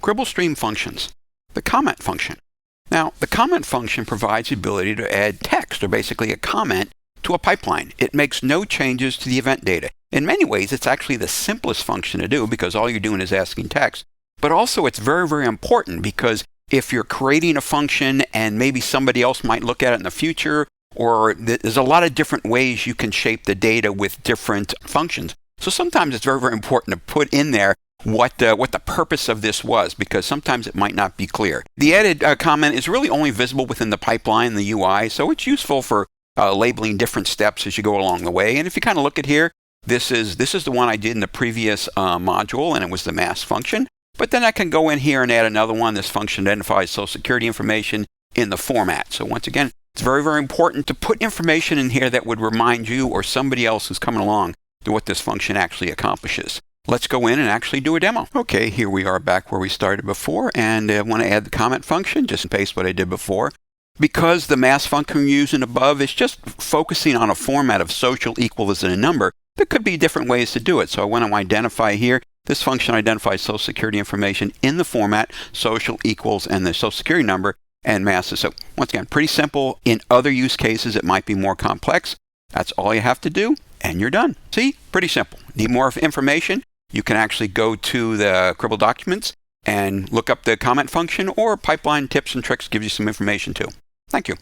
Cribl stream functions. The comment function. Now, the comment function provides the ability to add text, or basically a comment, to a pipeline. It makes no changes to the event data. In many ways, it's actually the simplest function to do because all you're doing is asking text. But also, it's very, very important because if you're creating a function and maybe somebody else might look at it in the future, or there's a lot of different ways you can shape the data with different functions. So sometimes it's very, very important to put in there what the purpose of this was, because sometimes it might not be clear. The added comment is really only visible within the pipeline, the UI, so it's useful for labeling different steps as you go along the way. And if you kind of look at here, this is the one I did in the previous module, and it was the mass function. But then I can go in here and add another one. This function identifies Social Security information in the format. So once again, it's very, very important to put information in here that would remind you or somebody else who's coming along to what this function actually accomplishes. Let's go in and actually do a demo. Okay, here we are back where we started before, and I want to add the comment function, just paste what I did before. Because the mass function we're using above is just focusing on a format of social equals in a number, there could be different ways to do it. So I want to identify here, this function identifies Social Security information in the format, social equals, and the Social Security number, and masses. So once again, pretty simple. In other use cases, it might be more complex. That's all you have to do, and you're done. See? Pretty simple. Need more information? You can actually go to the Cribl documents and look up the comment function, or Pipeline Tips and Tricks gives you some information too. Thank you.